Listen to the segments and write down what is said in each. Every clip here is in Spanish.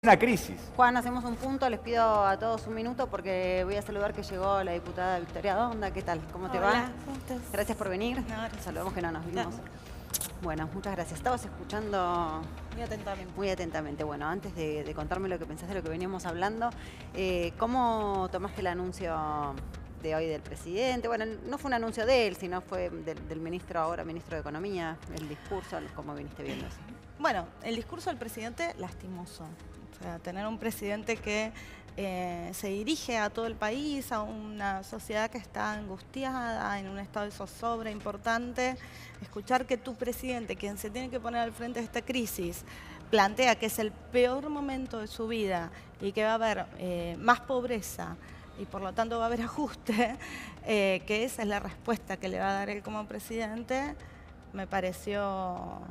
Una crisis. Juan, hacemos un punto, les pido a todos un minuto porque voy a saludar que llegó la diputada Victoria Donda. ¿Qué tal? ¿Cómo te va? Hola, ¿cómo estás? Gracias por venir. No, gracias. Saludamos que no nos vimos. No. Bueno, muchas gracias. Estabas escuchando Muy atentamente. muy atentamente. Bueno, antes de contarme lo que pensás de lo que veníamos hablando, ¿cómo tomaste el anuncio de hoy del presidente? Bueno, no fue un anuncio de él, sino fue del ministro, ahora ministro de Economía, el discurso, ¿cómo viniste viendo eso? Bueno, el discurso del presidente, lastimoso. O sea, tener un presidente que se dirige a todo el país, a una sociedad que está angustiada, en un estado de zozobra importante, escuchar que tu presidente, quien se tiene que poner al frente de esta crisis, plantea que es el peor momento de su vida y que va a haber más pobreza y por lo tanto va a haber ajuste, que esa es la respuesta que le va a dar él como presidente, me pareció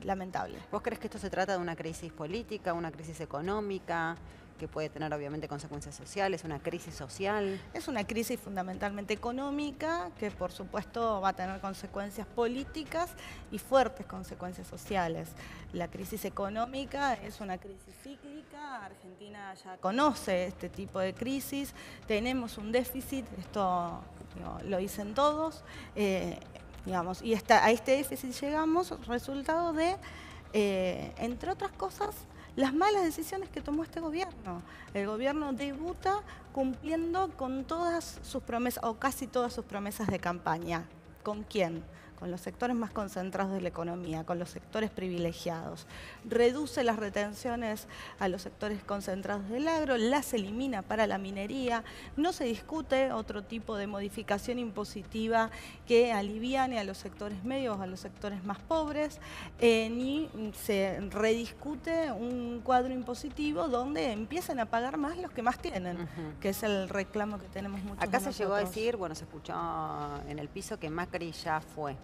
lamentable. ¿Vos crees que esto se trata de una crisis política, una crisis económica, que puede tener obviamente consecuencias sociales, una crisis social? Es una crisis fundamentalmente económica que por supuesto va a tener consecuencias políticas y fuertes consecuencias sociales. La crisis económica es una crisis cíclica, Argentina ya conoce este tipo de crisis, tenemos un déficit, esto lo dicen todos, digamos, y a este déficit llegamos resultado de, entre otras cosas, las malas decisiones que tomó este gobierno. El gobierno debuta cumpliendo con todas sus promesas, o casi todas sus promesas de campaña. ¿Con quién? Con los sectores más concentrados de la economía, con los sectores privilegiados. Reduce las retenciones a los sectores concentrados del agro, las elimina para la minería. No se discute otro tipo de modificación impositiva que aliviane a los sectores medios, a los sectores más pobres, ni se rediscute un cuadro impositivo donde empiecen a pagar más los que más tienen, que es el reclamo que tenemos muchos Acá de se llegó a nosotros. decir, bueno, se escuchó en el piso que Macri ya fue.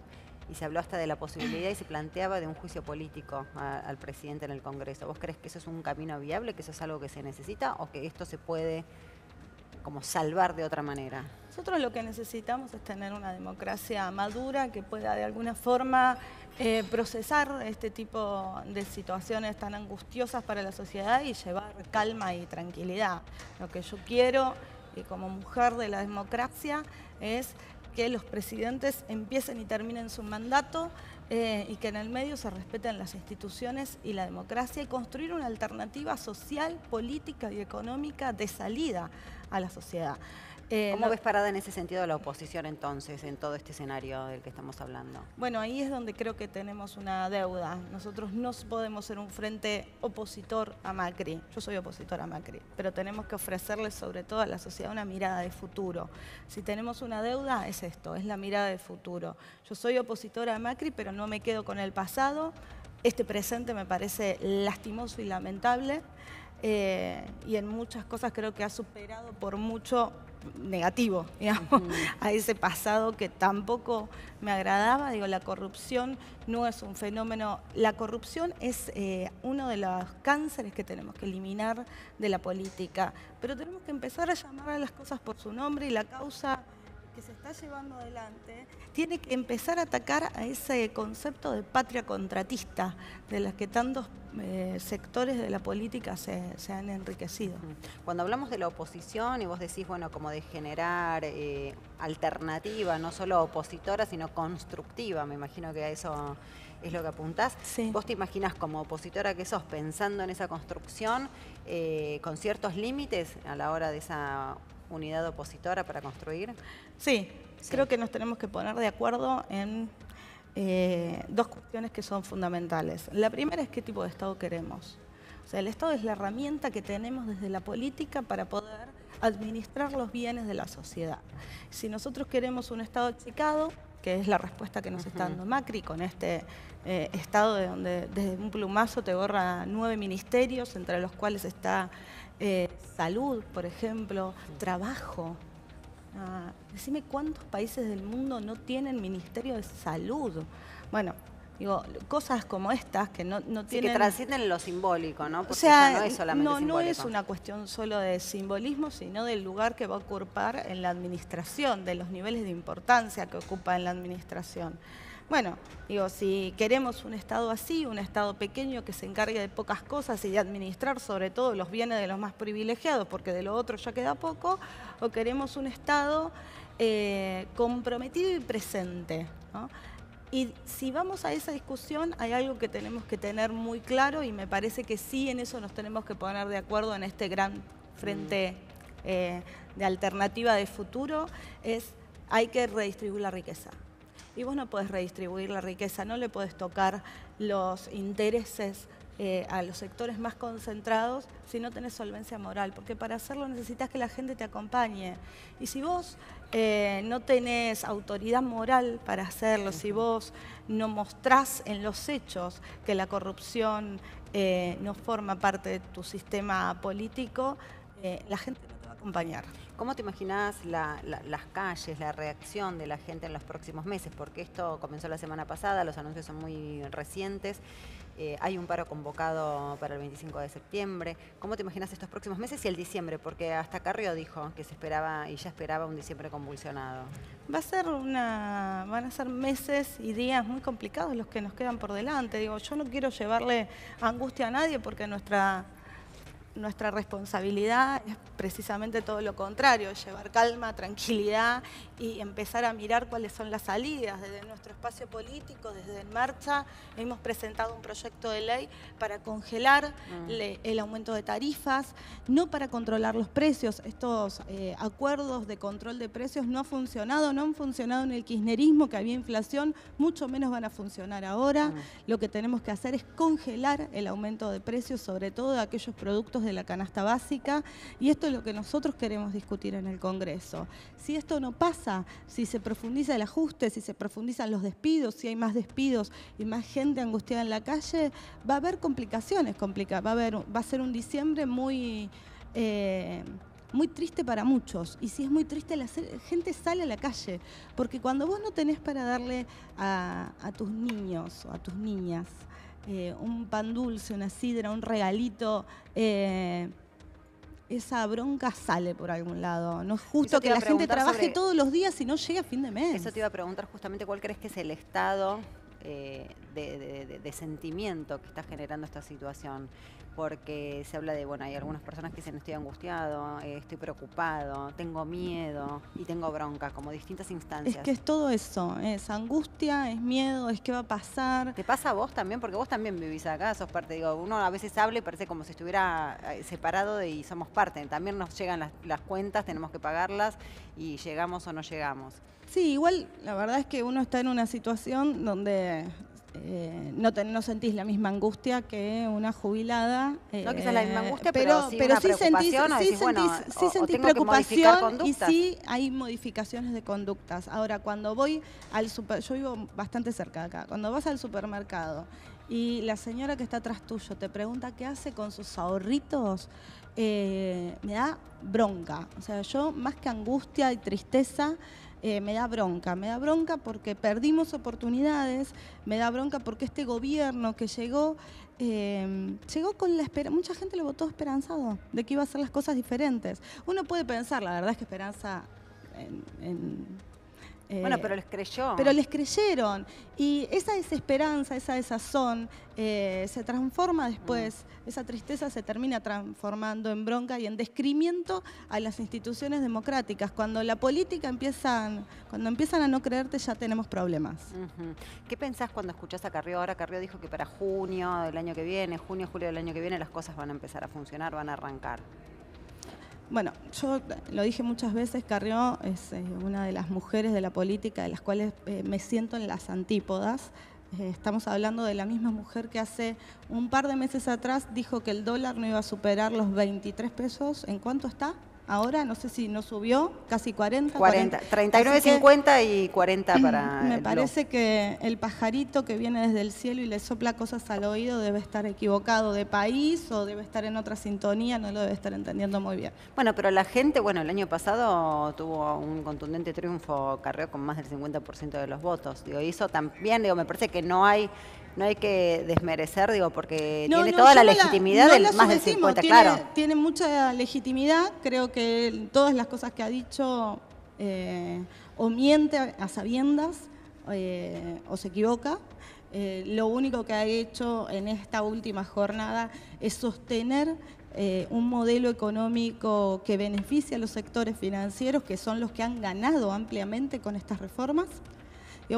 Y se habló hasta de la posibilidad y se planteaba de un juicio político al presidente en el Congreso. ¿Vos crees que eso es un camino viable, que eso es algo que se necesita o que esto se puede como salvar de otra manera? Nosotros lo que necesitamos es tener una democracia madura que pueda de alguna forma procesar este tipo de situaciones tan angustiosas para la sociedad y llevar calma y tranquilidad. Lo que yo quiero, y como mujer de la democracia, es que los presidentes empiecen y terminen su mandato y que en el medio se respeten las instituciones y la democracia y construir una alternativa social, política y económica de salida a la sociedad. ¿Cómo ves parada en ese sentido la oposición entonces, en todo este escenario del que estamos hablando? Bueno, ahí es donde creo que tenemos una deuda. Nosotros no podemos ser un frente opositor a Macri. Yo soy opositor a Macri, pero tenemos que ofrecerle sobre todo a la sociedad una mirada de futuro. Si tenemos una deuda, es esto, es la mirada de futuro. Yo soy opositora a Macri, pero no me quedo con el pasado. Este presente me parece lastimoso y lamentable. Y en muchas cosas creo que ha superado por mucho negativo, digamos, a ese pasado que tampoco me agradaba. Digo, la corrupción no es un fenómeno, la corrupción es uno de los cánceres que tenemos que eliminar de la política, pero tenemos que empezar a llamar a las cosas por su nombre y la causa que se está llevando adelante tiene que empezar a atacar a ese concepto de patria contratista de las que tantos sectores de la política se han enriquecido. Cuando hablamos de la oposición y vos decís, bueno, como de generar alternativa, no solo opositora, sino constructiva, me imagino que a eso es lo que apuntás. Sí. ¿Vos te imaginas como opositora que sos pensando en esa construcción con ciertos límites a la hora de esa unidad opositora para construir? Sí, creo que nos tenemos que poner de acuerdo en dos cuestiones que son fundamentales. La primera es qué tipo de Estado queremos. O sea, el Estado es la herramienta que tenemos desde la política para poder administrar los bienes de la sociedad. Si nosotros queremos un Estado achicado, que es la respuesta que nos está dando Macri con este Estado de donde desde un plumazo te borra 9 ministerios, entre los cuales está salud, por ejemplo, trabajo. Decime cuántos países del mundo no tienen ministerio de salud. Bueno, digo, cosas como estas que no tienen... que trascienden lo simbólico, ¿no? Porque o sea, no es solamente no simbólico. es una cuestión solo de simbolismo, sino del lugar que va a ocupar en la administración, de los niveles de importancia que ocupa en la administración. Bueno, digo, si queremos un Estado así, un Estado pequeño que se encargue de pocas cosas y de administrar sobre todo los bienes de los más privilegiados, porque de lo otro ya queda poco, o queremos un Estado comprometido y presente, ¿no? Y si vamos a esa discusión, hay algo que tenemos que tener muy claro y me parece que sí en eso nos tenemos que poner de acuerdo en este gran frente de alternativa de futuro, hay que redistribuir la riqueza. Y vos no podés redistribuir la riqueza, no le podés tocar los intereses a los sectores más concentrados si no tenés solvencia moral, porque para hacerlo necesitas que la gente te acompañe. Y si vos no tenés autoridad moral para hacerlo, si vos no mostrás en los hechos que la corrupción no forma parte de tu sistema político, la gente no te va a acompañar. ¿Cómo te imaginás las calles, la reacción de la gente en los próximos meses? Porque esto comenzó la semana pasada, los anuncios son muy recientes, hay un paro convocado para el 25 de septiembre. ¿Cómo te imaginas estos próximos meses y el diciembre? Porque hasta Carrió dijo que se esperaba y ya esperaba un diciembre convulsionado. Van a ser meses y días muy complicados los que nos quedan por delante. Digo, yo no quiero llevarle angustia a nadie porque nuestra responsabilidad es precisamente todo lo contrario, llevar calma, tranquilidad y empezar a mirar cuáles son las salidas. Desde nuestro espacio político, desde En Marcha, hemos presentado un proyecto de ley para congelar el aumento de tarifas, no para controlar los precios. Estos acuerdos de control de precios no han funcionado en el kirchnerismo, que había inflación, mucho menos van a funcionar ahora. Lo que tenemos que hacer es congelar el aumento de precios, sobre todo de aquellos productos de la canasta básica, y esto es lo que nosotros queremos discutir en el Congreso. Si esto no pasa, si se profundiza el ajuste, si se profundizan los despidos, si hay más despidos y más gente angustiada en la calle, va a haber complicaciones, va a ser un diciembre muy triste para muchos, y si es muy triste, la gente sale a la calle, porque cuando vos no tenés para darle a tus niños o a tus niñas un pan dulce, una sidra, un regalito, esa bronca sale por algún lado. No es justo que la gente trabaje todos los días y no llegue a fin de mes. Eso te iba a preguntar justamente, ¿cuál crees que es el estado de sentimiento que está generando esta situación? Porque se habla de, bueno, hay algunas personas que dicen estoy angustiado, estoy preocupado, tengo miedo y tengo bronca, como distintas instancias. Es que es todo eso, es angustia, es miedo, es qué va a pasar. ¿Te pasa a vos también? Porque vos también vivís acá, sos parte, digo, uno a veces habla y parece como si estuviera separado y somos parte. También nos llegan las cuentas, tenemos que pagarlas y llegamos o no llegamos. Sí, igual la verdad es que uno está en una situación donde no sentís la misma angustia que una jubilada. No quizás la misma angustia, pero sí una sí preocupación. Sentís preocupación y sí hay modificaciones de conductas. Ahora, cuando voy al yo vivo bastante cerca de acá, cuando vas al supermercado y la señora que está atrás tuyo te pregunta qué hace con sus ahorritos, me da bronca. O sea, yo más que angustia y tristeza, me da bronca porque perdimos oportunidades, me da bronca porque este gobierno que llegó con la esperanza, mucha gente lo votó esperanzado de que iba a hacer las cosas diferentes. Uno puede pensar, la verdad es que esperanza bueno, pero les creyó. Pero les creyeron. Y esa desesperanza, esa desazón, se transforma después, esa tristeza se termina transformando en bronca y en descreimiento a las instituciones democráticas. Cuando la política cuando empiezan a no creerte, ya tenemos problemas. ¿Qué pensás cuando escuchás a Carrió? Ahora Carrió dijo que para junio del año que viene, julio del año que viene, las cosas van a empezar a funcionar, van a arrancar. Bueno, yo lo dije muchas veces, Carrió es una de las mujeres de la política de las cuales me siento en las antípodas. Estamos hablando de la misma mujer que hace un par de meses atrás dijo que el dólar no iba a superar los 23 pesos. ¿En cuánto está? Ahora, no sé si no subió, casi 40. 39.50 y 40 para me parece que el pajarito que viene desde el cielo y le sopla cosas al oído debe estar equivocado de país o debe estar en otra sintonía, no lo debe estar entendiendo muy bien. Bueno, pero la gente, bueno, el año pasado tuvo un contundente triunfo Carrió con más del 50% de los votos. Digo, y eso también, digo, me parece que no hay que desmerecer, digo, porque tiene toda la legitimidad del más del 50, claro. Tiene mucha legitimidad, creo que todas las cosas que ha dicho o miente a sabiendas o se equivoca. Lo único que ha hecho en esta última jornada es sostener un modelo económico que beneficia a los sectores financieros, que son los que han ganado ampliamente con estas reformas.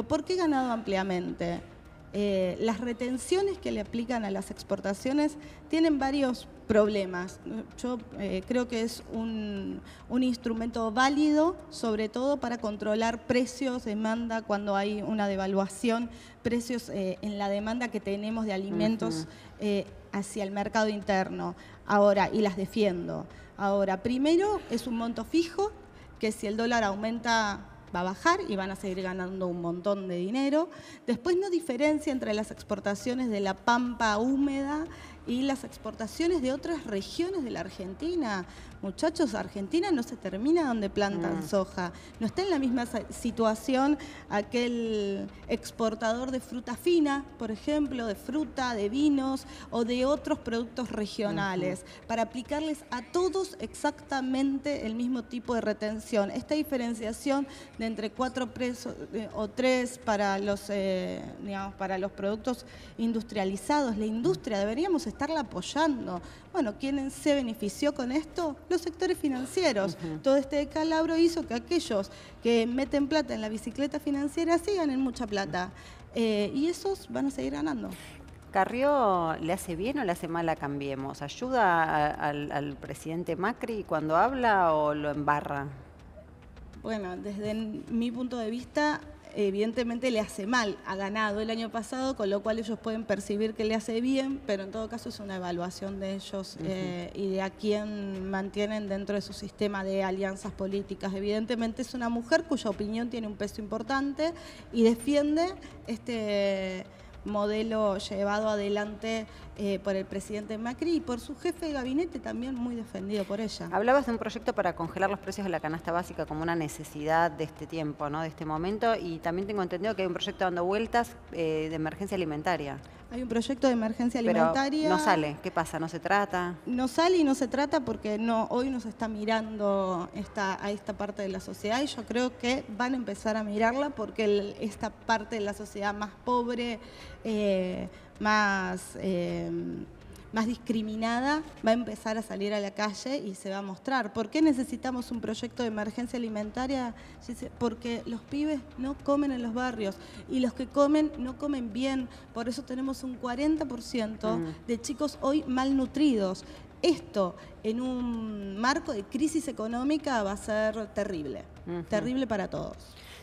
¿Por qué ganado ampliamente? Las retenciones que le aplican a las exportaciones tienen varios problemas. Yo creo que es un instrumento válido, sobre todo para controlar precios, demanda, cuando hay una devaluación, precios en la demanda que tenemos de alimentos hacia el mercado interno. Ahora, y las defiendo. Ahora, primero es un monto fijo, que si el dólar aumenta va a bajar y van a seguir ganando un montón de dinero. Después no diferencia entre las exportaciones de la pampa húmeda y las exportaciones de otras regiones de la Argentina. Muchachos, Argentina no se termina donde plantan soja. No está en la misma situación aquel exportador de fruta fina, por ejemplo, de fruta, de vinos o de otros productos regionales, para aplicarles a todos exactamente el mismo tipo de retención. Esta diferenciación de entre 4 pesos o 3 para los, digamos, para los productos industrializados, la industria, deberíamos estarla apoyando. Bueno, ¿quién se benefició con esto? Los sectores financieros. Todo este descalabro hizo que aquellos que meten plata en la bicicleta financiera sí ganen mucha plata. Y esos van a seguir ganando. ¿Carrió le hace bien o le hace mal a Cambiemos? ¿Ayuda al presidente Macri cuando habla o lo embarra? Bueno, desde mi punto de vista, evidentemente le hace mal. Ha ganado el año pasado, con lo cual ellos pueden percibir que le hace bien, pero en todo caso es una evaluación de ellos y de a quién mantienen dentro de su sistema de alianzas políticas. Evidentemente es una mujer cuya opinión tiene un peso importante y defiende este modelo llevado adelante por el presidente Macri y por su jefe de gabinete, también muy defendido por ella. Hablabas de un proyecto para congelar los precios de la canasta básica como una necesidad de este tiempo, ¿no? De este momento, y también tengo entendido que hay un proyecto dando vueltas de emergencia alimentaria. Hay un proyecto de emergencia alimentaria. Pero no sale. ¿Qué pasa? ¿No se trata? No sale y no se trata porque hoy no se está mirando a esta parte de la sociedad, y yo creo que van a empezar a mirarla porque esta parte de la sociedad más pobre, más discriminada, va a empezar a salir a la calle y se va a mostrar. ¿Por qué necesitamos un proyecto de emergencia alimentaria? Porque los pibes no comen en los barrios y los que comen no comen bien. Por eso tenemos un 40% de chicos hoy malnutridos. Esto en un marco de crisis económica va a ser terrible, terrible para todos.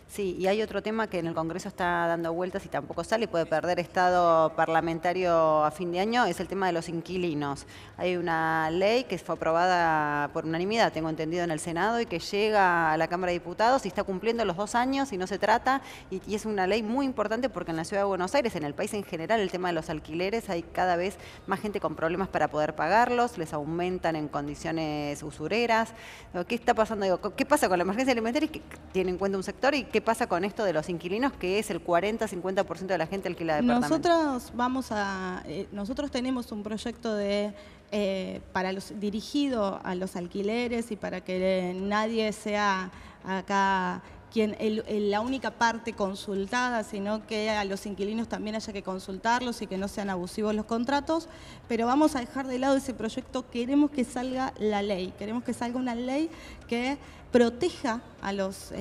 Sí, y hay otro tema que en el Congreso está dando vueltas y tampoco sale y puede perder estado parlamentario a fin de año, es el tema de los inquilinos. Hay una ley que fue aprobada por unanimidad, tengo entendido, en el Senado y que llega a la Cámara de Diputados y está cumpliendo los 2 años y no se trata. Y es una ley muy importante porque en la Ciudad de Buenos Aires, en el país en general, el tema de los alquileres, hay cada vez más gente con problemas para poder pagarlos, les aumentan en condiciones usureras. ¿Qué está pasando? Digo, ¿qué pasa con la emergencia alimentaria que tiene en cuenta un sector y qué pasa con esto de los inquilinos, que es el 40-50% de la gente alquila departamentos? Nosotros tenemos un proyecto dirigido a los alquileres y para que nadie sea acá la única parte consultada, sino que a los inquilinos también haya que consultarlos y que no sean abusivos los contratos, pero vamos a dejar de lado ese proyecto. Queremos que salga la ley, queremos que salga una ley que proteja a los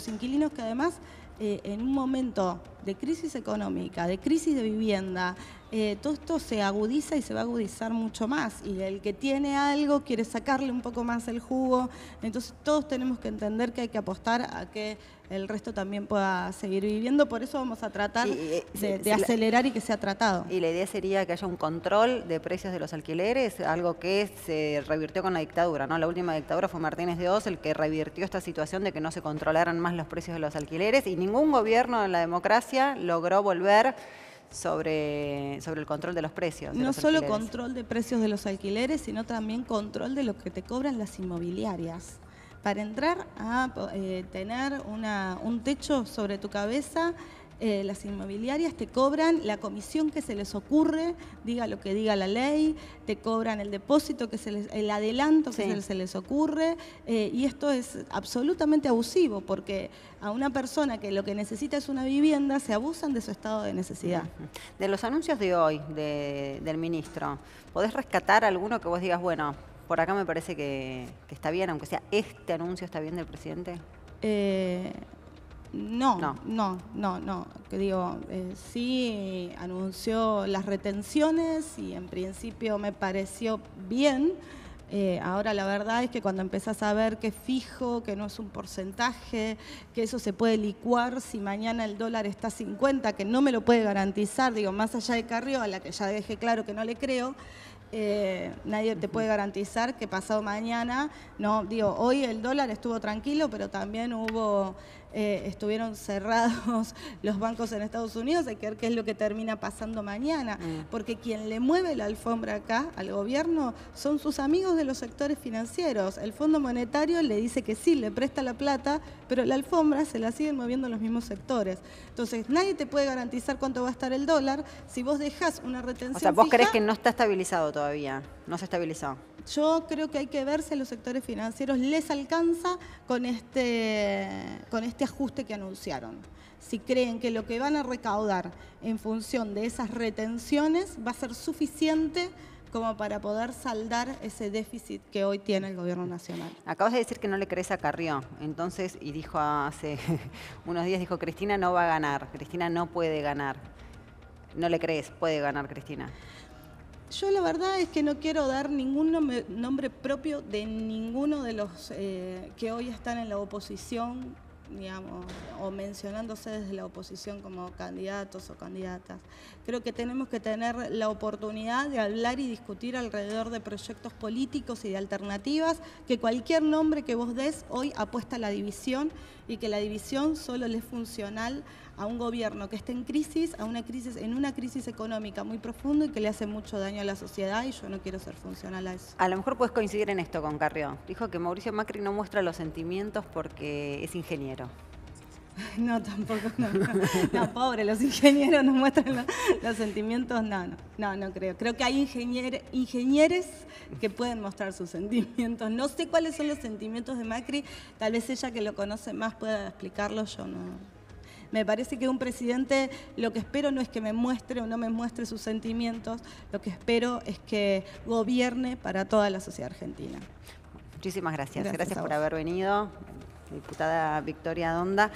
inquilinos, que además en un momento de crisis económica, de crisis de vivienda, todo esto se agudiza y se va a agudizar mucho más, y el que tiene algo quiere sacarle un poco más el jugo. Entonces todos tenemos que entender que hay que apostar a que el resto también pueda seguir viviendo. Por eso vamos a tratar de acelerar y que sea tratado. Y la idea sería que haya un control de precios de los alquileres, algo que se revirtió con la dictadura, ¿no? La última dictadura fue Martínez de Oz el que revirtió esta situación de que no se controlaran más los precios de los alquileres, y ningún gobierno en la democracia logró volver sobre el control de los precios. No solo control de precios de los alquileres, sino también control de lo que te cobran las inmobiliarias. Para entrar a tener un techo sobre tu cabeza, las inmobiliarias te cobran la comisión que se les ocurre, diga lo que diga la ley, te cobran el depósito, el adelanto que se les ocurre, y esto es absolutamente abusivo, porque a una persona que lo que necesita es una vivienda, se abusan de su estado de necesidad. De los anuncios de hoy del ministro, ¿podés rescatar alguno que vos digas, bueno, por acá me parece que está bien, aunque sea este anuncio está bien del presidente? No. Que digo, sí anunció las retenciones y en principio me pareció bien. Ahora la verdad es que cuando empezás a ver que es fijo, que no es un porcentaje, que eso se puede licuar si mañana el dólar está a 50, que no me lo puede garantizar, digo, más allá de Carrió, a la que ya dejé claro que no le creo, nadie te puede garantizar que pasado mañana, no, digo, hoy el dólar estuvo tranquilo, pero también estuvieron cerrados los bancos en Estados Unidos, hay que ver qué es lo que termina pasando mañana, porque quien le mueve la alfombra acá al gobierno son sus amigos de los sectores financieros. El Fondo Monetario le dice que sí, le presta la plata, pero la alfombra se la siguen moviendo los mismos sectores. Entonces, nadie te puede garantizar cuánto va a estar el dólar si vos dejás una retención. O sea, ¿vos creés que no está estabilizado todavía? No se estabilizó. Yo creo que hay que ver si a los sectores financieros les alcanza con este ajuste que anunciaron. Si creen que lo que van a recaudar en función de esas retenciones va a ser suficiente como para poder saldar ese déficit que hoy tiene el gobierno nacional. Acabas de decir que no le crees a Carrió, entonces, y dijo hace unos días, dijo, Cristina no va a ganar, Cristina no puede ganar. ¿No le crees? ¿Puede ganar Cristina? Yo la verdad es que no quiero dar ningún nombre propio de ninguno de los que hoy están en la oposición, digamos, o mencionándose desde la oposición como candidatos o candidatas. Creo que tenemos que tener la oportunidad de hablar y discutir alrededor de proyectos políticos y de alternativas, que cualquier nombre que vos des hoy apuesta a la división y que la división solo le es funcional a un gobierno que está en crisis, en una crisis económica muy profunda y que le hace mucho daño a la sociedad, y yo no quiero ser funcional a eso. A lo mejor puedes coincidir en esto con Carrió. Dijo que Mauricio Macri no muestra los sentimientos porque es ingeniero. No, tampoco, no. No, pobre, los ingenieros no muestran los sentimientos, no creo. Creo que hay ingenieres que pueden mostrar sus sentimientos. No sé cuáles son los sentimientos de Macri, tal vez ella que lo conoce más pueda explicarlo, yo no. Me parece que un presidente, lo que espero no es que me muestre o no me muestre sus sentimientos, lo que espero es que gobierne para toda la sociedad argentina. Muchísimas gracias. Gracias por haber venido, diputada Victoria Donda.